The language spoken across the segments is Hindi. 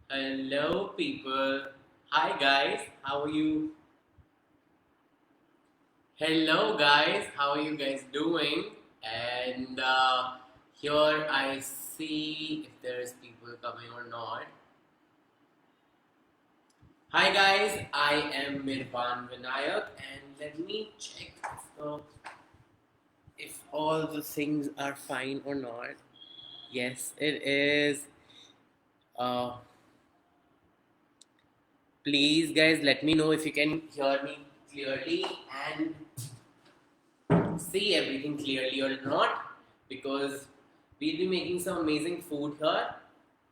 Hello, people. Hi, guys. How are you? Hello, guys. How are you guys doing? And here I see if there's people coming or not. Hi, guys. I am Mirban Vinayak, and let me check if all the things are fine or not. Yes, it is. Uh, Please, guys, let me know if you can hear me clearly and see everything clearly or not, because we'll be making some amazing food here.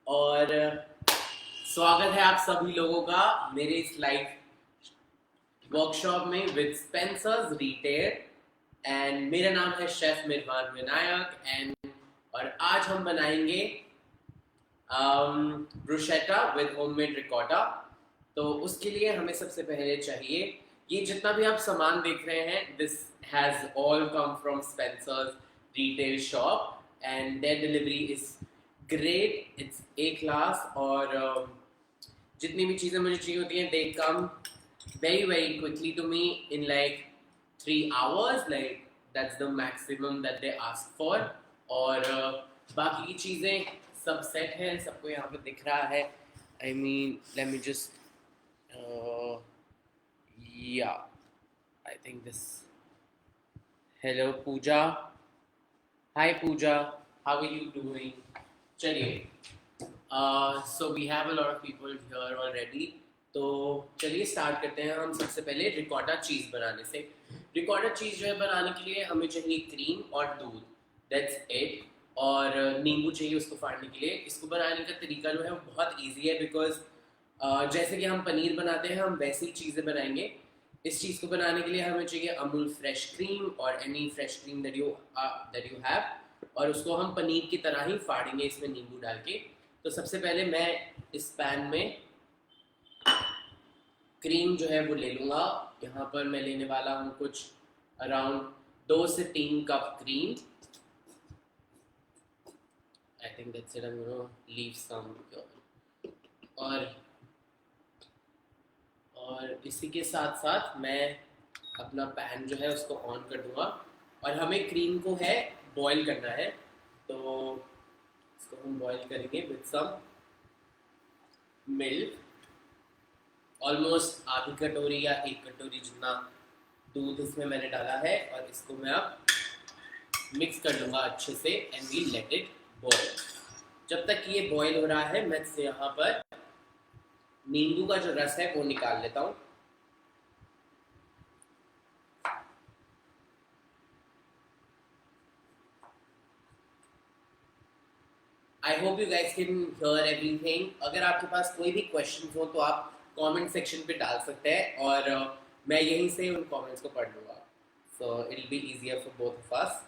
और स्वागत है आप सभी लोगों का मेरे इस लाइव वर्कशॉप में विद स्पेंसर्स रिटेल। एंड मेरा नाम है शेफ मिरवान विनायक। एंड और आज हम बनाएंगे ब्रुशेटा विद होममेड रिकॉटा। तो उसके लिए हमें सबसे पहले चाहिए, ये जितना भी आप सामान देख रहे हैं, this has all come from Spencer's retail shop and there delivery is great, it's a class. और जितनी भी चीज़ें मुझे चाहिए होती हैं, दे कम very very quickly to me in like 3 hours, like that's the maximum that they ask for। और बाकी की चीज़ें सब सेट है, सबको यहाँ पे दिख रहा है। I mean, let me just yeah, I think this, hello Pooja, hi Pooja, how are you doing? चलिए, so we have a lot of people here already। तो चलिए स्टार्ट करते हैं हम सबसे पहले रिकॉटा चीज़ बनाने से। रिकॉटा चीज़ जो है बनाने के लिए हमें चाहिए क्रीम और दूध, दैट्स इट। और नींबू चाहिए उसको फाड़ने के लिए। इसको बनाने का तरीका जो है वो बहुत इजी है, बिकॉज जैसे कि हम पनीर बनाते हैं, हम वैसी चीज़ें बनाएंगे। इस चीज़ को बनाने के लिए हमें चाहिए अमूल फ्रेश क्रीम और any fresh cream that you have, और उसको हम पनीर की तरह ही फाड़ेंगे इसमें नींबू डाल के। तो सबसे पहले मैं इस पैन में क्रीम जो है वो ले लूँगा। यहाँ पर मैं लेने वाला हूँ कुछ अराउंड 2 से 3 cup cream. I think that's it, I am gonna leave some. और इसी के साथ साथ मैं अपना पैन जो है उसको ऑन कर दूंगा। और हमें क्रीम को है बॉईल करना है, तो इसको हम बॉईल करेंगे विद सम मिल्क। ऑलमोस्ट आधी कटोरी या 1 कटोरी जितना दूध इसमें मैंने डाला है, और इसको मैं अब मिक्स कर लूँगा अच्छे से and we let it boil. जब तक ये बॉईल हो रहा है, मैं यहाँ पर नींबू का जो रस है वो निकाल लेता हूँ। I hope you guys can hear everything. अगर आपके पास कोई भी क्वेश्चन हो तो आप कमेंट सेक्शन पे डाल सकते हैं, और मैं यहीं से उन कमेंट्स को पढ़ लूँगा। So it will be easier for both of us.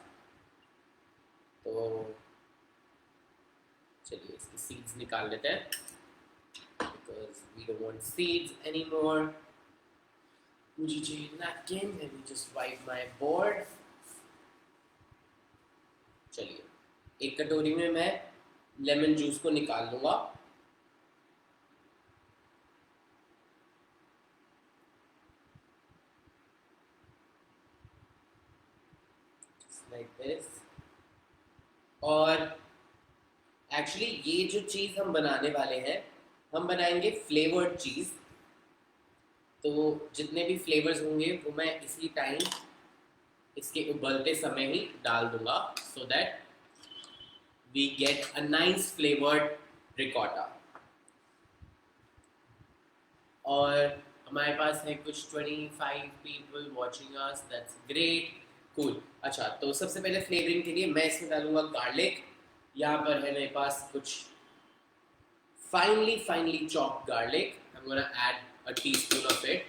तो चलिए इसकी सीड्स निकाल लेते हैं, because we don't want seeds any more. मुझे चाहिए napkin, let me just wipe my board. चलिए, 1 कटोरी में मैं लेमन जूस को निकाल लूँगा। Like this. और एक्चुअली ये जो चीज़ हम बनाने वाले हैं, हम बनाएंगे फ्लेवर्ड चीज़। तो जितने भी फ्लेवर्स होंगे वो मैं इसी टाइम इसके उबलते समय ही डाल दूंगा, so that we get a nice flavoured ricotta. और हमारे पास है कुछ 25 people watching us, that's great, cool. अच्छा, तो सबसे पहले फ्लेवरिंग के लिए मैं इसमें डालूंगा गार्लिक। यहाँ पर है मेरे पास कुछ finely chopped garlic. I'm gonna add a teaspoon of it,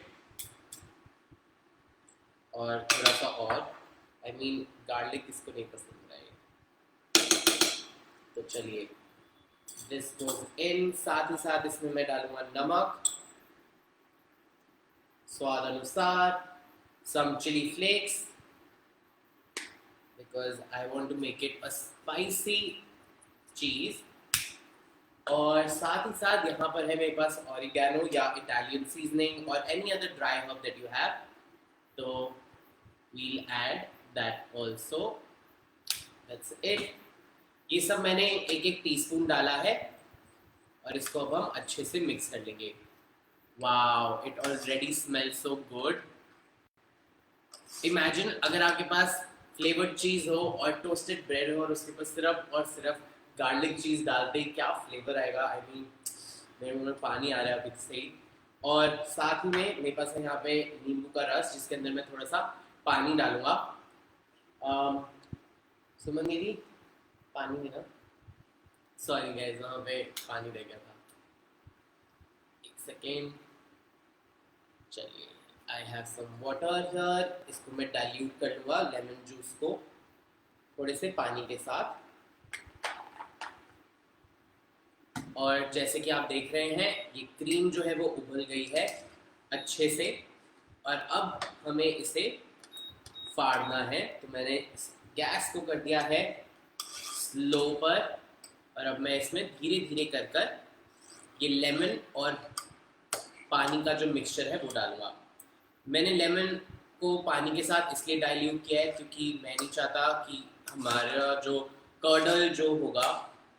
और थोड़ा सा और। I mean, garlic किसको नहीं पसंद है। तो चलिए, this goes in। साथ ही साथ इसमें मैं डालूंगा नमक स्वाद अनुसार, some chili flakes because I want to make it a spicy cheese। और साथ ही साथ यहाँ पर है मेरे पास ऑरिगेनो या इटालियन सीजनिंग और any other dry herb that you have, तो we'll add that also. That's it. ये सब मैंने एक एक टीस्पून डाला है और इसको अब हम अच्छे से मिक्स कर लेंगे। Wow, it already smell so good. Imagine अगर आपके पास फ्लेवर्ड चीज हो और टोस्टेड ब्रेड हो और उसके ऊपर सिर्फ और सिर्फ गार्लिक चीज डाल दे, क्या फ्लेवर आएगा। आई मीन मेरे मुंह में पानी आ रहा है अभी से ही। और साथ ही में मेरे पास है यहाँ पे नींबू का रस, जिसके अंदर मैं थोड़ा सा पानी डालूंगा। सुमन दीदी पानी देना, सॉरी गाइस वहाँ पे पानी रह गया था, एक सेकेंड। चलिए, I have some water here, इसको मैं डाइल्यूट कर लूँगा लेमन जूस को थोड़े से पानी के साथ। और जैसे कि आप देख रहे हैं ये क्रीम जो है वो उबल गई है अच्छे से, और अब हमें इसे फाड़ना है। तो मैंने गैस को कर दिया है स्लो पर, और अब मैं इसमें धीरे धीरे कर कर ये लेमन और पानी का जो मिक्सचर है वो डालूंगा। मैंने लेमन को पानी के साथ इसलिए डाइल्यूट किया है क्योंकि मैं नहीं चाहता कि हमारा जो कर्डल जो होगा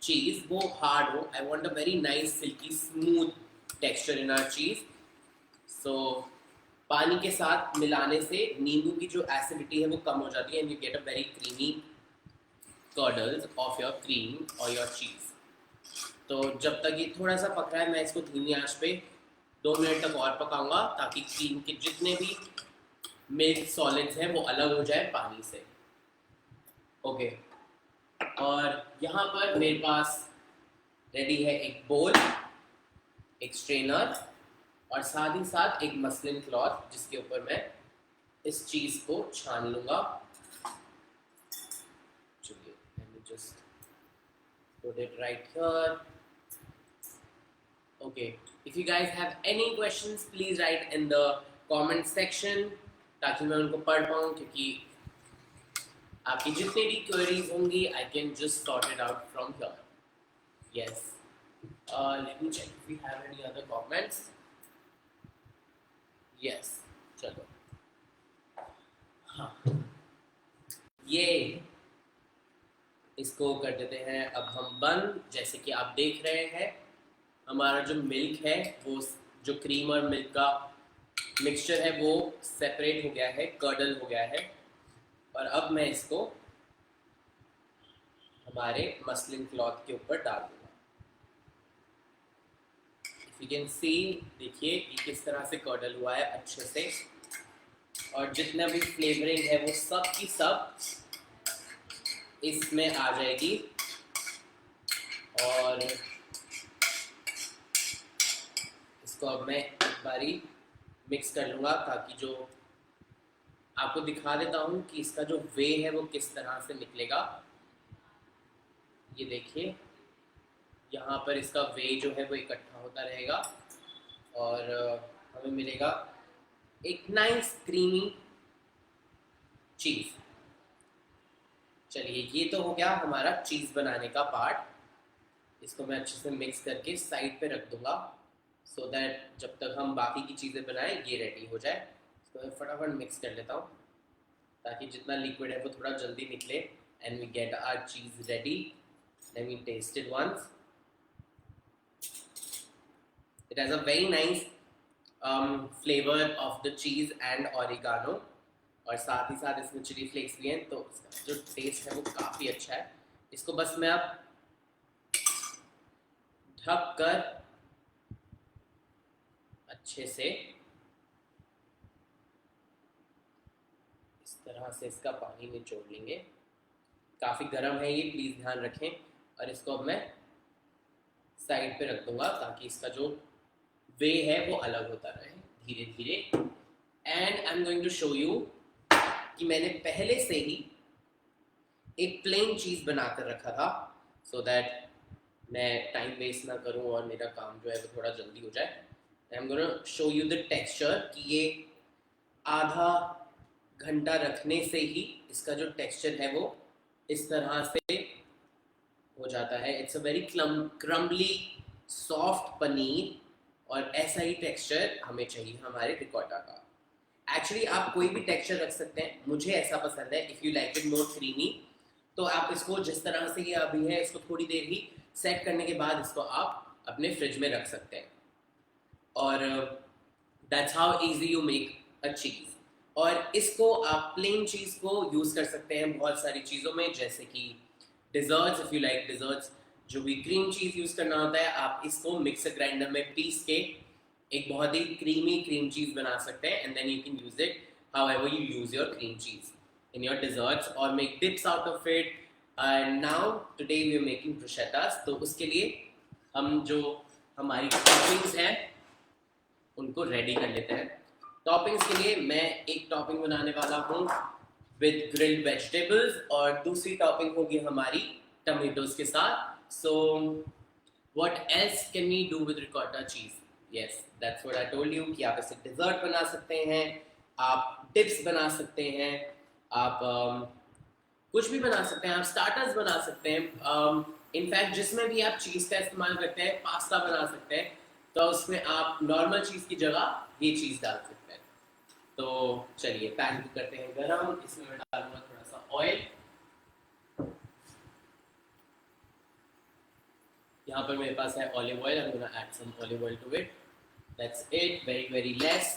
चीज़ वो हार्ड हो। I want a very nice silky smooth texture in our cheese. So पानी के साथ मिलाने से नींबू की जो एसिडिटी है वो कम हो जाती है and you get a very creamy curdles of your cream और योर चीज़। तो जब तक ये थोड़ा सा पक रहा है मैं इसको धीमी आंच पे 2 मिनट तक और पकाऊंगा ताकि क्रीम के जितने भी मिल्क सॉलिड्स हैं वो अलग हो जाए पानी से। ओके, और यहाँ पर मेरे पास रेडी है एक बोल, एक स्ट्रेनर और साथ ही साथ एक मसलिन क्लॉथ जिसके ऊपर मैं इस चीज़ को छान लूँगा। चलिए, let me just put it right here. Okay, if you guys have any questions please write in the comment section ताकि मैं उनको पढ़ पाऊँ, क्योंकि आपकी जितनी भी क्वेरीज होंगी I can just sort it out from here. Yes. Let me check if we have any other comments. Yes. चलो, हाँ, ये इसको कर देते हैं अब हम बंद। जैसे कि आप देख रहे हैं हमारा जो मिल्क है वो, जो क्रीम और मिल्क का मिक्सचर है वो सेपरेट हो गया है, कर्डल हो गया है। और अब मैं इसको हमारे मसलिन क्लॉथ के ऊपर डाल दूंगा। इफ यू कैन सी, देखिए ये किस तरह से कर्डल हुआ है अच्छे से, और जितना भी फ्लेवरिंग है वो सब की सब इसमें आ जाएगी। और इसको अब मैं एक बारी मिक्स कर लूँगा ताकि जो आपको दिखा देता हूँ कि इसका जो वे है वो किस तरह से निकलेगा। ये देखिए यहाँ पर इसका वे जो है वो इकट्ठा होता रहेगा और हमें मिलेगा एक नाइस क्रीमी चीज़। चलिए, ये तो हो गया हमारा चीज़ बनाने का पार्ट। इसको मैं अच्छे से मिक्स करके साइड पे रख दूंगा सो दैट जब तक हम बाकी की चीज़ें बनाएं ये रेडी हो जाए। इसको मैं फटाफट मिक्स कर लेता हूँ ताकि जितना लिक्विड है वो थोड़ा जल्दी निकले and we get our cheese ready. Let me taste it once. It has a very nice flavour of the cheese and oregano, और साथ ही साथ इसमें चिली फ्लेक्स भी हैं, तो इसका जो टेस्ट है वो काफ़ी अच्छा है। इसको बस मैं अब ढक कर अच्छे से इस तरह से इसका पानी निचोड़ लेंगे। काफ़ी गर्म है ये, प्लीज़ ध्यान रखें। और इसको अब मैं साइड पे रख दूंगा ताकि इसका जो वे है वो अलग होता रहे धीरे धीरे। And I am going to show you कि मैंने पहले से ही एक प्लेन चीज़ बनाकर रखा था सो दैट मैं टाइम वेस्ट ना करूं और मेरा काम जो है वो थोड़ा जल्दी हो जाए। आई am gonna show you the texture कि ये आधा घंटा रखने से ही इसका जो टेक्सचर है वो इस तरह से हो जाता है. It's a very crumbly soft paneer और ऐसा ही टेक्सचर हमें चाहिए हमारे रिकॉटा का. एक्चुअली आप कोई भी टेक्सचर रख सकते हैं, मुझे ऐसा पसंद है. If you like it more creamy तो आप इसको जिस तरह से ये अभी है इसको थोड़ी देर ही सेट करने के बाद इसको आप अपने फ्रिज में रख सकते हैं. और that's how easy you make a cheese. और इसको आप प्लेन चीज़ को यूज़ कर सकते हैं बहुत सारी चीज़ों में, जैसे कि desserts. If you like desserts, जो भी क्रीम चीज़ यूज़ करना होता है, आप इसको मिक्सर ग्राइंडर में पीस के एक बहुत ही क्रीमी क्रीम चीज़ बना सकते हैं. And then you can use it however you use your cream cheese in your desserts और make dips out of it. And now today we are making bruschettas. तो उसके लिए हम जो हमारी टॉपिंग्स हैं उनको रेडी कर लेते हैं. टॉपिंग्स के लिए मैं एक टॉपिंग बनाने वाला हूँ विद ग्रिल्ड वेजिटेबल्स और दूसरी टॉपिंग होगी हमारी टमेटोज के साथ. So what else can we do with ricotta cheese? Yes, that's what I told you कि आप इसे डिज़र्ट बना सकते हैं, आप डिप्स बना सकते हैं, आप कुछ भी बना सकते हैं, आप स्टार्टर्स बना सकते हैं. इनफैक्ट जिसमें भी आप चीज़ का इस्तेमाल करते हैं, पास्ता बना सकते हैं, तो उसमें आप नॉर्मल चीज़ की जगह ये चीज़ डाल सकते हैं. तो चलिए पैन को करते हैं गरम. इसमें मैं डालूंगा थोड़ा सा ऑयल. यहाँ पर मेरे पास है olive oil. I'm gonna add some olive oil to it. That's it. Very less.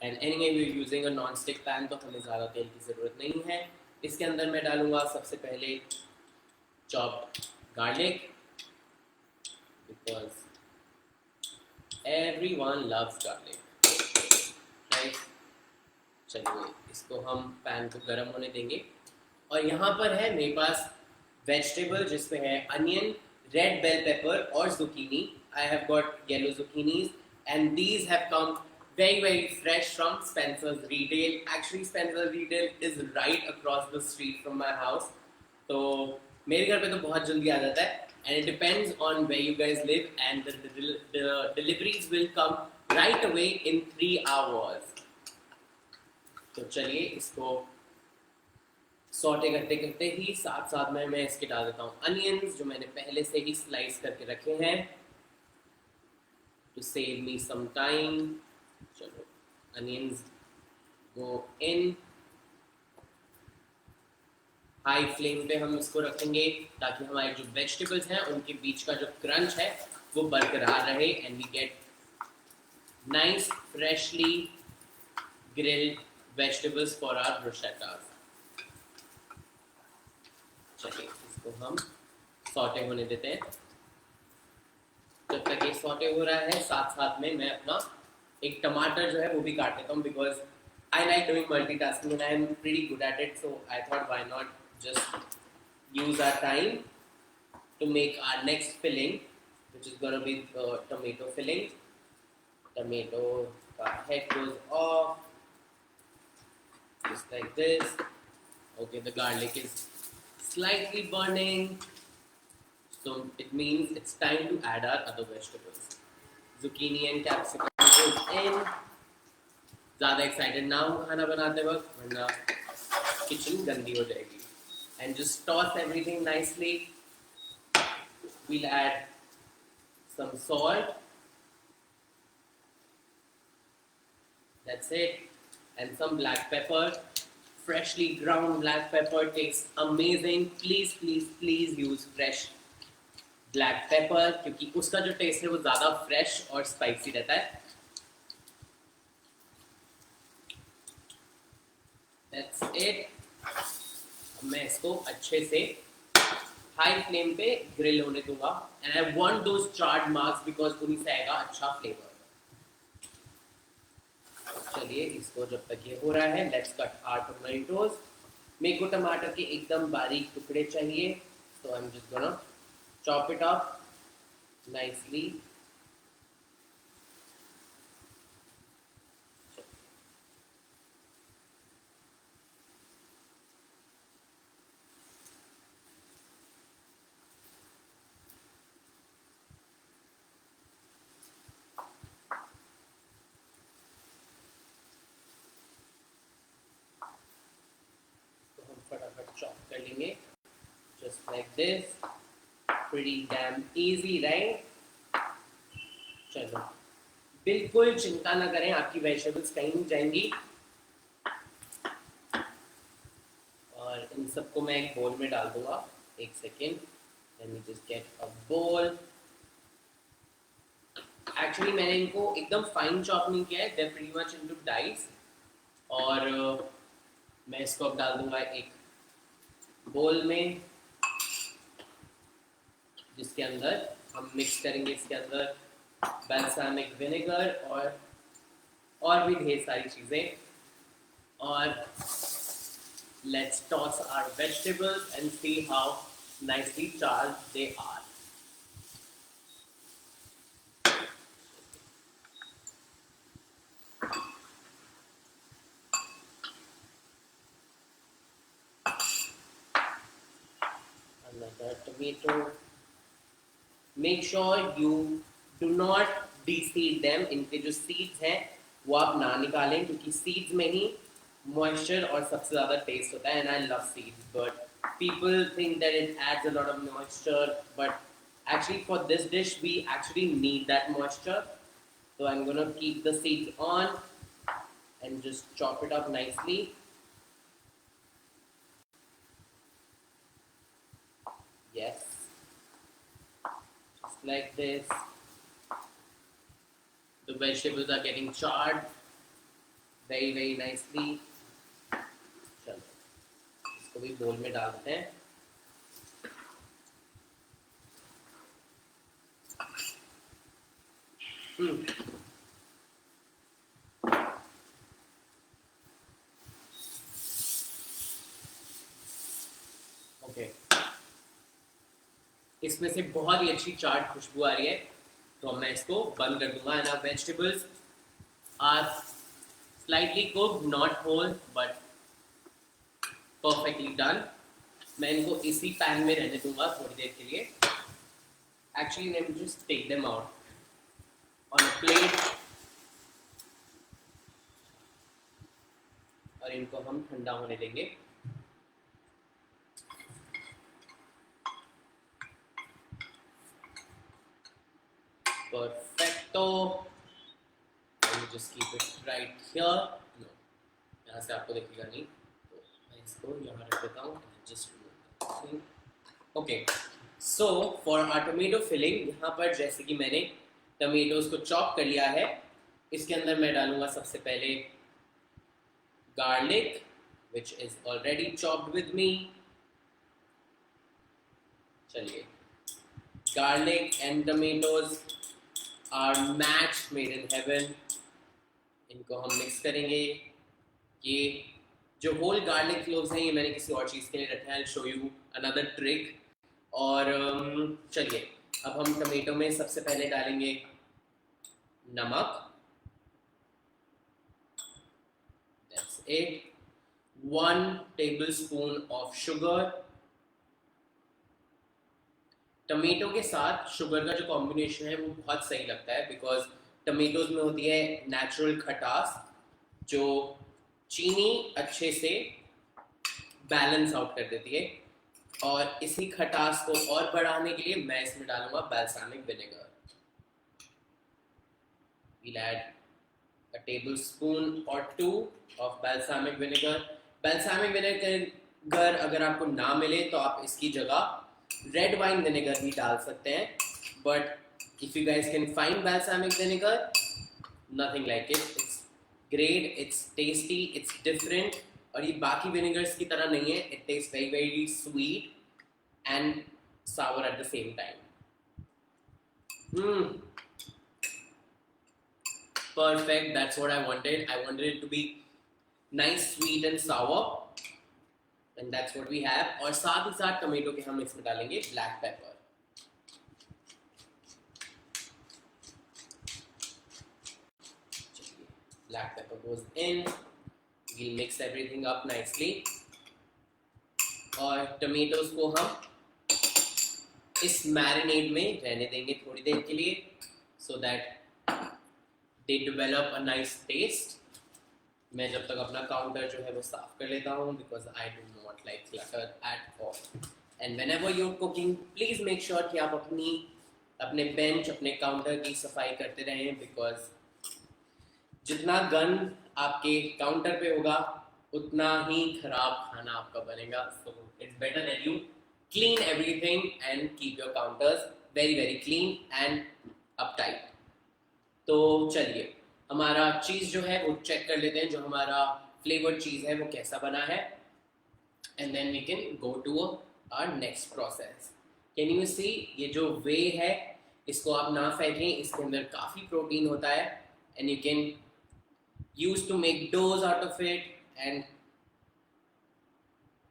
And anyway we're using a non-stick pan, तो हमें ज़्यादा तेल की ज़रूरत नहीं है. इसके अंदर मैं डालूंगा सबसे पहले chopped garlic because everyone loves garlic, right? चलिए इसको हम पैन को गर्म होने देंगे. और यहाँ पर है मेरे पास वेजिटेबल जिसमें है अनियन, रेड बेल पेपर और zucchini. I have got yellow zucchinis and these have come very fresh from Spencer's Retail. Actually Spencer's Retail is right across the street from my house. तो मेरे घर पे तो बहुत जल्दी आ जाता है. And it depends on where you guys live and the deliveries will come right away in 3 hours. तो चलिए इसको सॉटे करते करते ही साथ साथ में मैं इसके डाल देता हूँ अनियंस जो मैंने पहले से ही स्लाइस करके रखे हैं to save me some time. चलो onions go in. High flame पे हम इसको रखेंगे ताकि हमारे जो वेजिटेबल्स हैं उनके बीच का जो क्रंच है वो बरकरार रहे and we get nice freshly grilled vegetables for our bruschettas. चलिए इसको हम सॉटे होने देते हैं. जब तक ये सॉटे हो रहा है साथ साथ में मैं अपना एक टमाटर जो है वो भी काट लेता हूँ because I like doing multitasking and I am pretty good at it. So I thought why not just use our time to make our next filling, which is going to be the tomato filling. Tomato head goes off just like this. Okay, the garlic is slightly burning, so it means it's time to add our other vegetables. Zucchini and capsicum goes in. ज़्यादा excited ना हो खाना बनाते वक्त वरना किचन गंदी हो जाएगी. And just toss everything nicely. We'll add some salt. That's it. And some black pepper. Freshly ground black pepper tastes amazing. Please use fresh black pepper क्योंकि उसका जो टेस्ट है वो ज़्यादा fresh और spicy रहता है. That's it. मैं इसको अच्छे से हाई फ्लेम पे ग्रिल होने दूंगा and I want those charred marks because उन्हीं से आएगा अच्छा फ्लेवर. चलिए इसको जब तक ये हो रहा है लेट्स कट आवर टोमेटोज. मेरे को टमाटर के एकदम बारीक टुकड़े चाहिए so I'm just gonna chop it up nicely. फटाफट चॉप कर लेंगे just like this. pretty damn easy, right? चलो, बिल्कुल चिंता ना करें, आपकी वेजिटेबल्स कहीं नहीं जाएंगी। और इन सबको मैं एक बोल में डाल दूंगा। एक second, late me just get a बोल। एक्चुअली मैंने इनको एकदम फाइन चॉप नहीं किया है, दे प्रीटी मच इनटू डाइस। और मैं इसको अब डाल दूंगा एक बोल में, जिसके अंदर हम मिक्स करेंगे इसके अंदर बैल्सामिक विनेगर और भी ढेर सारी चीज़ें। और let's toss our vegetables and see how nicely charged they are. Another tomato. Make sure you do not de-seed them. इनके जो seeds हैं वो आप ना निकालें, क्योंकि seeds में ही moisture और सबसे ज़्यादा taste होता है। And I love seeds, but people think that it adds a lot of moisture, but actually for this dish we actually need that moisture. So I'm gonna keep the seeds on and just chop it up nicely. Yes, just like this. The vegetables are getting charred very very nicely. चलो, इसको भी बोल में डाल देते हैं। ओके, इसमें से बहुत ही अच्छी चाट खुशबू आ रही है, तो मैं इसको बंद कर दूंगा। And vegetables are slightly cooked, not whole but perfectly done. मैं इनको इसी पैन में रहने दूंगा थोड़ी देर के लिए। Actually let me just take them out on a plate और इनको हम ठंडा होने देंगे। Perfecto. Let me just keep it right here. No, यहाँ से आपको दिखेगा नहीं, तो मैं इसको यहाँ रख देता हूँ। Just okay. So for our tomato filling, यहाँ पर जैसे कि मैंने टमेटोज को चॉप कर लिया है, इसके अंदर मैं डालूंगा सबसे पहले garlic, which is already chopped with me. चलिए, garlic and tomatoes are match made in heaven. इनको हम मिक्स करेंगे। ये जो होल गार्लिक क्लोव्स हैं ये मैंने किसी और चीज़ के लिए रखा है। I'll show you another trick. और चलिए, अब हम टमेटो में सबसे पहले डालेंगे नमक। That's it. 1 tablespoon of sugar. Tomato के साथ शुगर का जो कॉम्बिनेशन है वो बहुत सही लगता है, बिकॉज टमेटोज में होती है नेचुरल खटास जो चीनी अच्छे से बैलेंस आउट कर देती है। और इसी खटास को और बढ़ाने के लिए मैं इसमें डालूंगा बैल्सामिक vinegar. We'll add a tablespoon or 2 of balsamic vinegar. Balsamic vinegar अगर आपको ना मिले तो आप इसकी जगह रेड वाइन विनेगर भी डाल सकते हैं, but if you guys can find balsamic vinegar, nothing like it. It's great, it's tasty, it's different. और ये बाकी विनेगर्स की तरह नहीं है। It taste very very sweet and sour at the same time. Perfect, that's what I wanted. I wanted it to be nice, sweet and sour, and that's what we have. और साथ ही साथ टमेटो के हम इसमें डालेंगे black pepper. Black pepper goes in. We'll mix everything up nicely. और टमेटोज को हम इस मैरिनेड में रहने देंगे थोड़ी देर के लिए, so that they develop a nice taste. मैं जब तक अपना काउंटर जो है वो साफ कर लेता हूँ, because I do not like clutter at all. And whenever you are cooking please make sure कि आप अपने बेंच अपने काउंटर की सफाई करते रहें, बिकॉज जितना गन आपके काउंटर पे होगा उतना ही खराब खाना आपका बनेगा. So it's better that you clean everything and keep your counters very clean and uptight. तो चलिए हमारा चीज़ जो है वो चेक कर लेते हैं, जो हमारा फ्लेवर्ड चीज़ है वो कैसा बना है, and then we can go to our next process. Can you see ये जो वे है इसको आप ना फेंकें, इसके अंदर काफ़ी प्रोटीन होता है and you can use to make doughs out of it and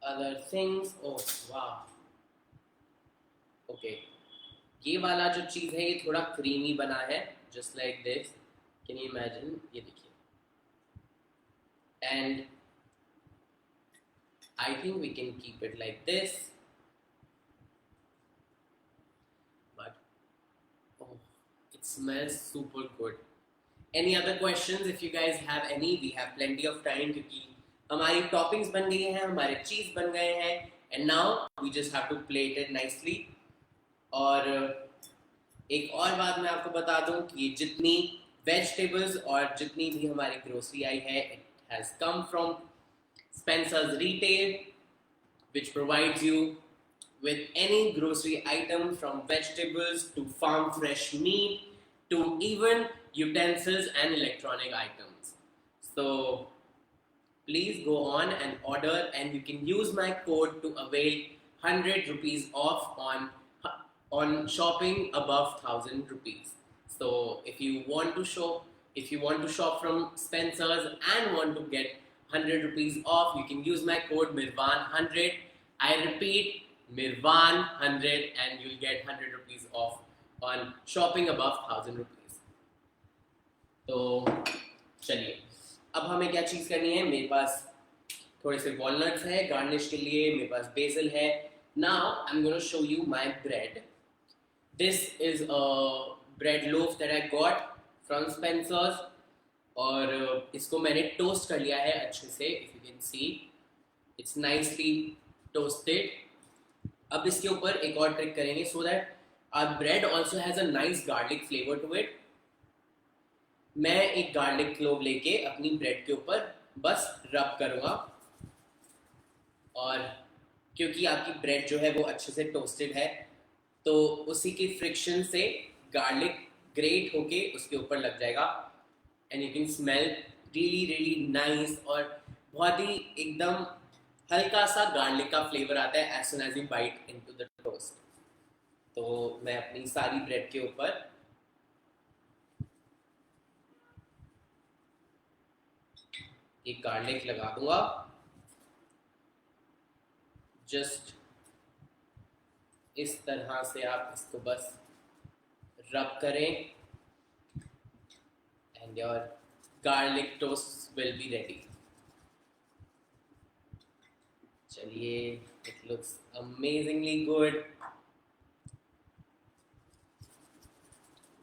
other things. Oh वाह, ओके ये वाला जो चीज़ है ये थोड़ा क्रीमी बना है, just like this. Can you imagine, ये देखिए. And I think we can keep it like this, but oh, it smells super good. Any other questions? If you guys have any, we have plenty of time, क्योंकि हमारी टॉपिंग्स बन गई हैं, हमारे चीज़ बन गए हैं, and now we just have to plate it nicely. और एक और बात मैं आपको बता दूं कि ये जितनी वेजिटेबल्स और जितनी भी हमारी ग्रोसरी आई है, it has come from Spencer's Retail, which provides you with any grocery item from vegetables to farm fresh meat to even utensils and electronic items. So please go on and order, and you can use my code to avail 100 rupees off on shopping above 1000 rupees. So if you want to shop from Spencer's and want to get 100 rupees off, you can use my code Mirvan100. I repeat, Mirvan100, and you'll get 100 rupees off on shopping above 1000 rupees. तो चलिए अब हमें क्या चीज़ करनी है. मेरे पास थोड़े से वॉलनट्स है गार्निश के लिए, मेरे पास बेसिल है. Now I'm going to show you my bread. This is a bread loaf that I got from Spencer's, और इसको मैंने टोस्ट कर लिया है अच्छे से. If you can see, it's nicely toasted. अब इसके ऊपर एक और ट्रिक करेंगे so that our bread also has a nice garlic flavor to it. मैं एक गार्लिक क्लोव लेके अपनी ब्रेड के ऊपर बस रब करूँगा, और क्योंकि आपकी ब्रेड जो है वो अच्छे से टोस्टेड है तो उसी की फ्रिक्शन से गार्लिक ग्रेट होके उसके ऊपर लग जाएगा, and you can smell really nice, और बहुत ही एकदम हल्का सा गार्लिक का फ्लेवर आता है as soon as you bite into the toast. तो मैं अपनी सारी ब्रेड के ऊपर एक गार्लिक लगा दूंगा. जस्ट इस तरह से आप इसको बस रब करें and your garlic toast will be ready. चलिए, it looks amazingly good.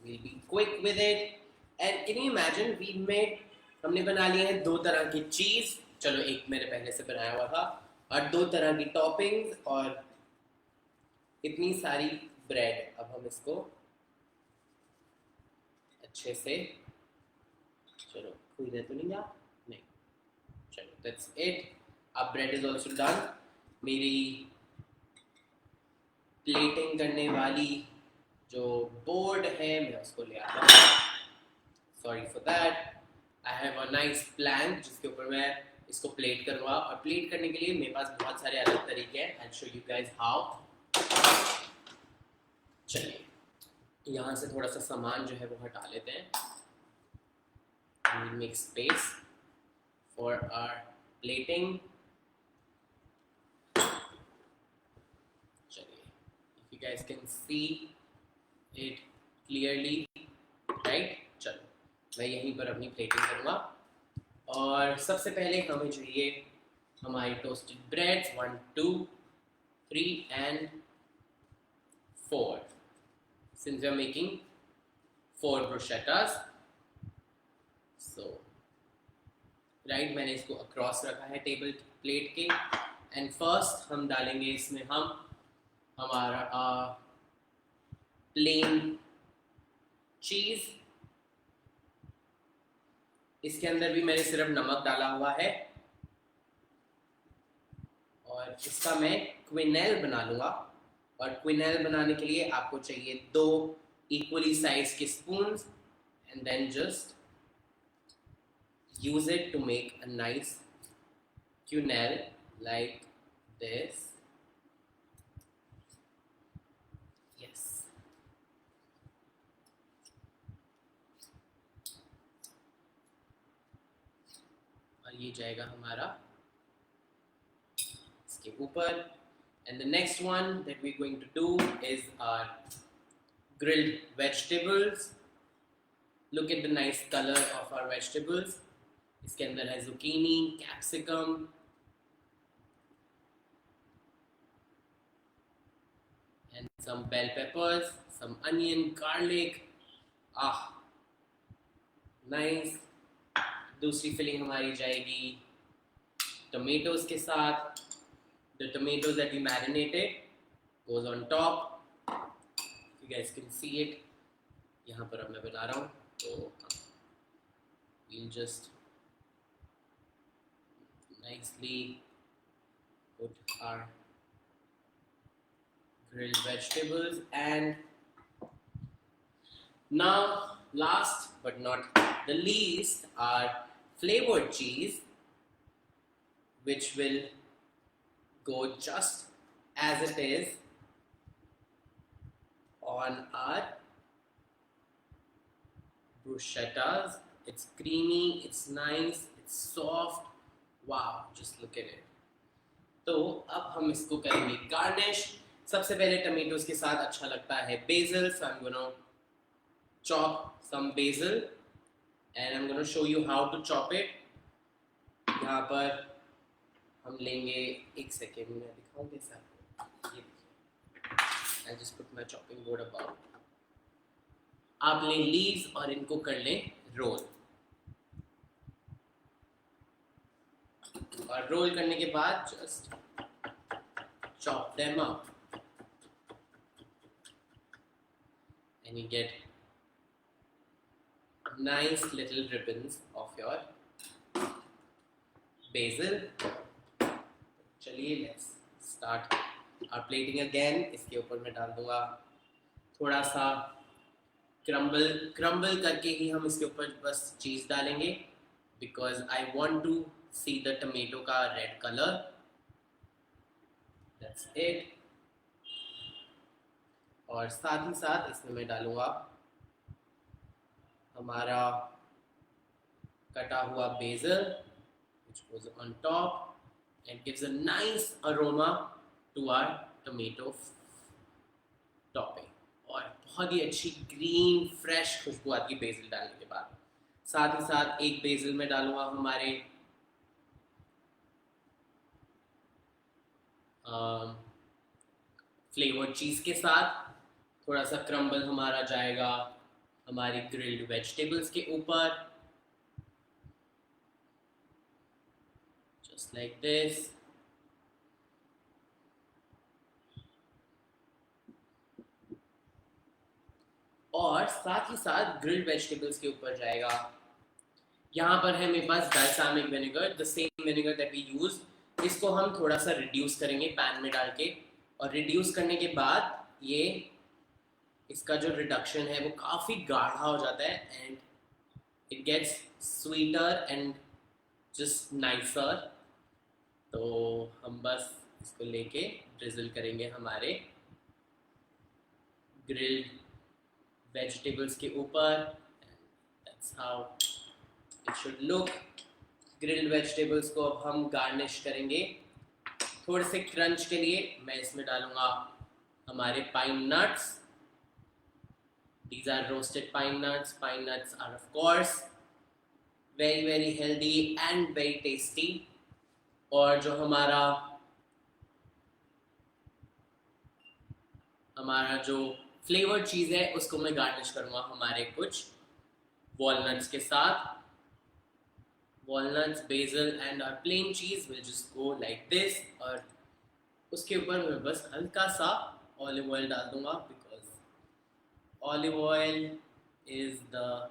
We'll be quick with it. And can you imagine, हमने बना लिए हैं दो तरह की चीज़. चलो एक मैंने पहले से बनाया हुआ था, और दो तरह की टॉपिंग्स और इतनी सारी ब्रेड. अब हम इसको अच्छे से, चलो खुद तो नहीं जा नहीं, चलो दैट्स इट. अब ब्रेड इज ऑल्सो डन. मेरी प्लेटिंग करने वाली जो बोर्ड है मैं उसको ले आता हूँ. Sorry for that. I have a nice plank जिसके ऊपर मैं इसको प्लेट करूँगा, और प्लेट करने के लिए मेरे पास बहुत सारे अलग तरीके हैं. I show you guys how. चलिए यहाँ से थोड़ा सा सामान जो है वो हटा लेते हैं. We'll make space for our plating. चलिए, if you guys can see it clearly, right? चलो मैं यहीं पर अपनी प्लेटिंग करूँगा, और सबसे पहले हमें चाहिए हमारी toasted breads 1 2 3 and 4. Since we are making 4 bruschettas, so right मैंने इसको अक्रॉस रखा है टेबल प्लेट के. एंड फर्स्ट हम डालेंगे इसमें हम हमारा प्लेन चीज, इसके अंदर भी मैंने सिर्फ नमक डाला हुआ है और इसका मैं क्विनेल बना लूंगा। और क्विनेल बनाने के लिए आपको चाहिए 2 इक्वली साइज के spoon and then just use it to make a nice quenelle like this. Yes. और ये जाएगा हमारा इसके ऊपर। And the next one that we're going to do is our grilled vegetables. Look at the nice color of our vegetables. इसके अंदर है zucchini, capsicum, and some bell peppers, some onion, garlic. Nice. दूसरी फिलिंग हमारी जाएगी tomatoes के साथ. The tomatoes that we marinated goes on top. You guys can see it. यहाँ पर अब मैं बना रहा हूँ, तो we'll just nicely put our grilled vegetables. And now last but not the least, our flavored cheese, which will go just as it is on our bruschettas. It's creamy, it's nice, it's soft. Wow, just look at it. तो अब हम इसको करेंगे गार्निश। सबसे पहले टमेटोज के साथ अच्छा लगता है basil, so I'm gonna chop some basil and I'm gonna show you how to chop it. यहाँ पर हम लेंगे, एक सेकेंड में दिखाऊं कैसे आपको। ये I just put my chopping board above. आप लें लीव्स और इनको कर लें रोल। और रोल करने के बाद just chop them up and you get nice little ribbons of your basil. चलिए let's start our plating again. इसके ऊपर मैं डाल दूंगा थोड़ा सा क्रम्बल करके ही हम इसके ऊपर बस चीज डालेंगे, because I want to see the tomato का red color. That's it. और साथ ही साथ इसमें मैं डालूंगा हमारा कटा हुआ basil, which goes on top and gives a nice aroma to our tomato topping. और बहुत ही अच्छी ग्रीन फ्रेश खुशबू आती है बेसिल डालने के बाद। साथ ही साथ एक बेसिल में डालूंगा हमारे फ्लेवर्ड चीज के साथ। थोड़ा सा क्रम्बल हमारा जाएगा हमारी ग्रिल्ड वेजिटेबल्स के ऊपर, जस्ट लाइक दिस। और साथ ही साथ ग्रिल्ड वेजिटेबल्स के ऊपर जाएगा, यहाँ पर है मेरे पास balsamic vinegar, the same vinegar that we use. इसको हम थोड़ा सा रिड्यूस करेंगे पैन में डाल के, और रिड्यूस करने के बाद ये इसका जो रिडक्शन है वो काफ़ी गाढ़ा हो जाता है and it gets sweeter and just nicer. तो हम बस इसको लेके ड्रिजल करेंगे हमारे ग्रिल्ड वेजिटेबल्स के ऊपर। That's how it should look. Grilled vegetables को अब हम गार्निश करेंगे। थोड़े से क्रंच के लिए मैं इसमें डालूंगा हमारे pine nuts. These are roasted pine nuts. Pine nuts are of course very healthy and very tasty. और जो हमारा जो फ्लेवर्ड चीज़ है उसको मैं गार्निश करूँगा हमारे कुछ वॉलनट्स के साथ। Walnuts, basil and our plain cheese will just go like this. और उसके ऊपर मैं बस हल्का सा ऑलिव ऑयल डाल दूंगा because olive oil is the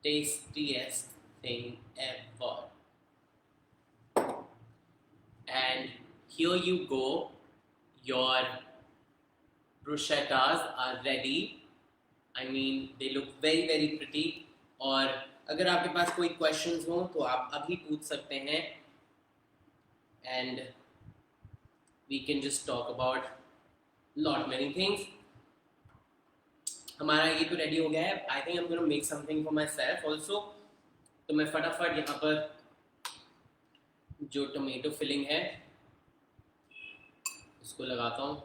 tastiest thing ever. And here you go, your bruschettas are ready. I mean, they look very very pretty. और अगर आपके पास कोई questions हो तो आप अभी पूछ सकते हैं and we can just talk about lot many things. हमारा ये तो रेडी हो गया है. I think I'm gonna make something for myself also. तो मैं फटाफट यहाँ पर जो टोमेटो फिलिंग है इसको लगाता हूँ.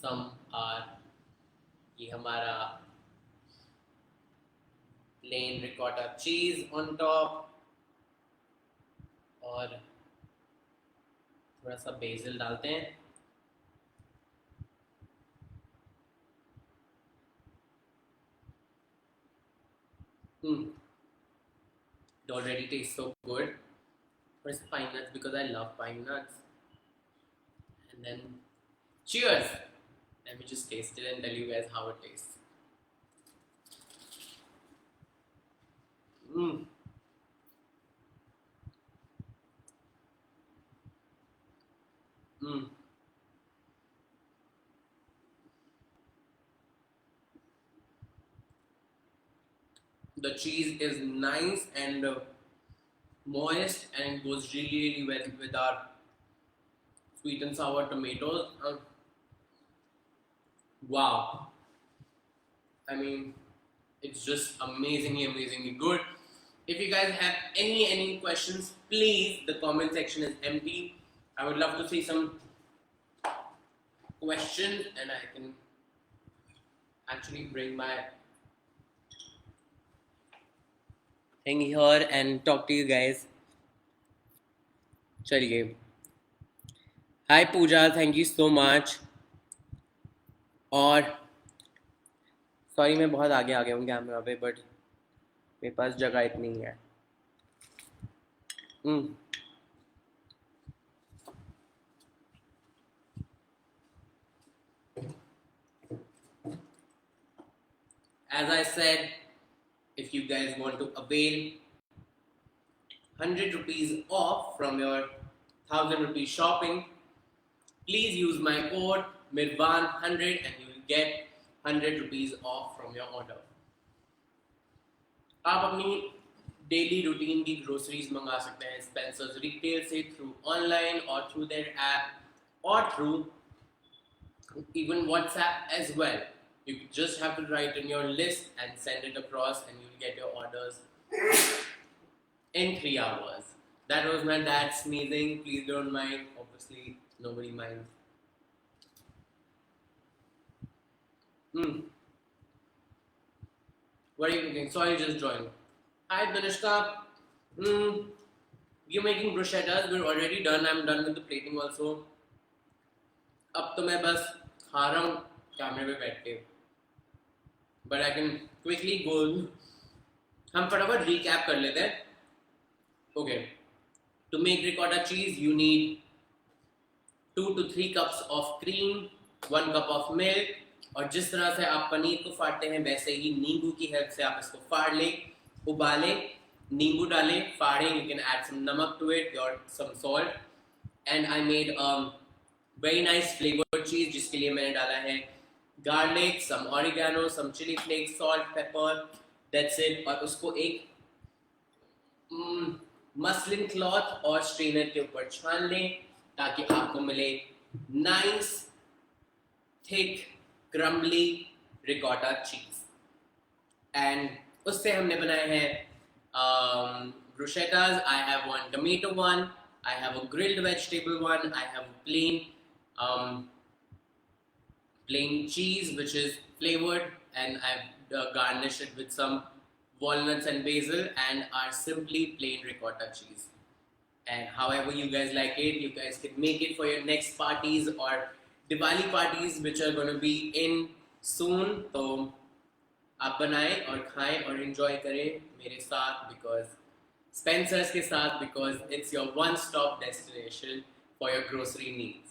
Some are ये हमारा plain ricotta cheese on top और थोड़ा सा बेसिल डालते हैं. It already tastes so good. Where's pine nuts? Because I love pine nuts. And then, cheers! Let me just taste it and tell you guys how it tastes. The cheese is nice and moist and goes really well with our sweet and sour tomatoes. Wow! I mean, it's just amazingly good. If you guys have any questions, please, the comment section is empty. I would love to see some questions and I can actually bring my thing here and talk to you guys. चलिए. Hi Pooja, thank you so much. और सॉरी मैं बहुत आगे आ गया हूँ कैमरा पे बट मेरे पास जगह इतनी है. As I said, if you guys want to avail 100 rupees off from your 1000 rupees shopping, please use my code Mirvan100 and you will get 100 rupees off from your order. आप अपनी डेली रूटीन की ग्रोसरीज मंगा सकते हैं स्पेंसर्स रिटेल से थ्रू ऑनलाइन और थ्रू देयर ऐप और through even WhatsApp as well. You just have to write in your list and send it across and you'll get your orders in 3 hours. That was my dad sneezing. Please don't mind. Obviously, nobody minds. What are you thinking? Sorry, just joined. Hi, Danishka. You're making bruschettas. We're already done. I'm done with the plating also. अब तो मैं बस खा रहा हूँ कैमरे पे बैठ के. But I can quickly go. हम फटाफट recap कर लेते हैं. Okay. To make ricotta cheese, you need 2 to 3 cups of cream, 1 cup of milk. और जिस तरह से आप पनीर को फाड़ते हैं वैसे ही नींबू की हेल्प से आप इसको फाड़ लें, उबालें, नींबू डालें, फाड़ें. You can add some नमक to it or some salt. And I made very nice flavored cheese जिसके लिए मैंने डाला है garlic, some oregano, some chili flakes, salt, pepper. That's it. और उसको एक मसलिन क्लॉथ और स्ट्रेनर के ऊपर छान लें ताकि आपको मिले nice, thick, crumbly ricotta cheese. And उससे हमने बनाए हैं bruschettas. I have one tomato one, I have a grilled vegetable one, I have a plain cheese which is flavored, and I've garnished it with some walnuts and basil, and are simply plain ricotta cheese. And however you guys like it, you guys can make it for your next parties or Diwali parties which are going to be in soon. तो आप बनाएं और खाएं और enjoy करें मेरे साथ because Spencer's के साथ, because it's your one-stop destination for your grocery needs.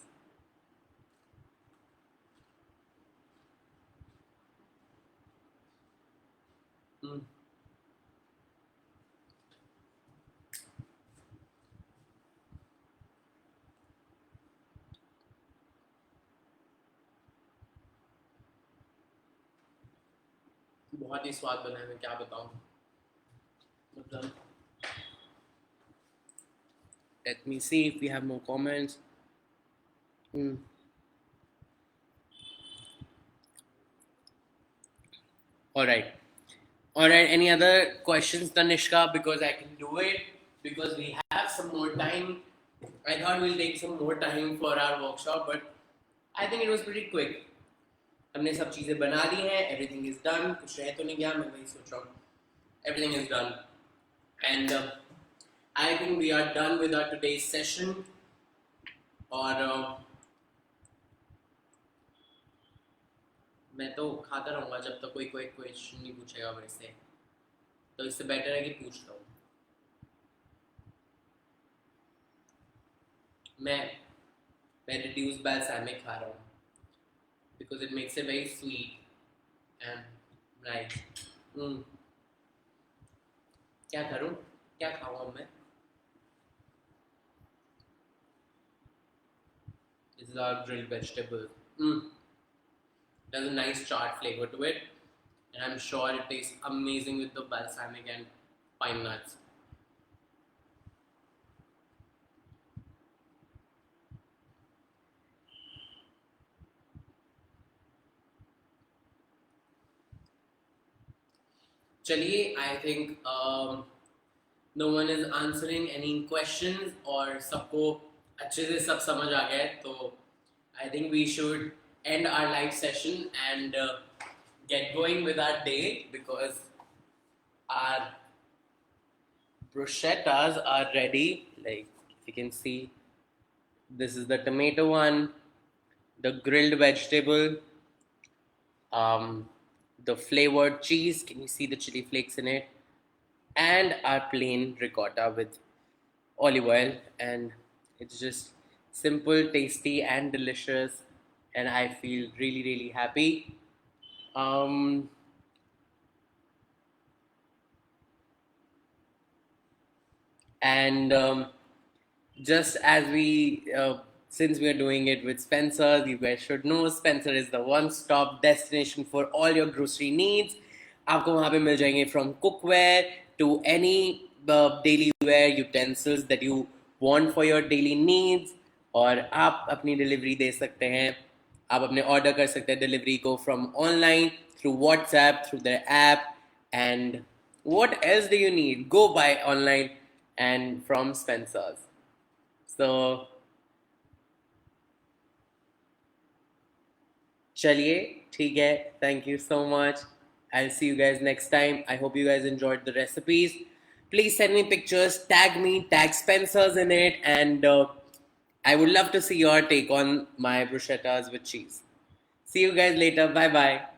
बहुत ही स्वाद बना है, मैं क्या बताऊं, मतलब. Let me see if we have more comments. All right. All right. Any other questions, Tanishka? Because I can do it. Because we have some more time. I thought we'll take some more time for our workshop, but I think it was pretty quick. हमने सब चीज़ें बना ली हैं. Everything is done. कुछ रह तो नहीं गया. मैं वही सोच रहा हूँ. Everything is done. And I think we are done with our today's session. और मैं तो खाता रहूँगा जब तक कोई क्वेश्चन नहीं पूछेगा मेरे से. तो इससे बेटर है कि पूछता हूँ. मैं reduced balsamic खा रहा हूँ because it makes it very sweet and nice. क्या करूँ, क्या खाऊँ अब मैं? This is our grilled vegetable. There's a nice charred flavor to it, and I'm sure it tastes amazing with the balsamic and pine nuts. चलिए, I think no one is answering any questions और सबको अच्छे से सब समझ आ गया है, तो I think we should end our live session and get going with our day, because our bruschettas are ready. Like, if you can see, this is the tomato one, the grilled vegetable, the flavored cheese. Can you see the chili flakes in it? And our plain ricotta with olive oil, and it's just simple, tasty, and delicious. And I feel really, really happy. And just as since we are doing it with Spencer, you guys should know Spencer is the one-stop destination for all your grocery needs. आपको वहाँ पे मिल जाएंगे from cookware to any daily wear utensils that you want for your daily needs. और आप अपनी डिलीवरी दे सकते हैं, आप अपने ऑर्डर कर सकते हैं डिलीवरी को from online, through WhatsApp, through their app. And what else do you need? Go buy online and from Spencer's. So चलिए, ठीक है. Thank you so much. I'll see you guys next time. I hope you guys enjoyed the recipes. Please send me pictures, tag me, tag Spencer's in it, and I would love to see your take on my bruschettas with cheese. See you guys later. Bye bye.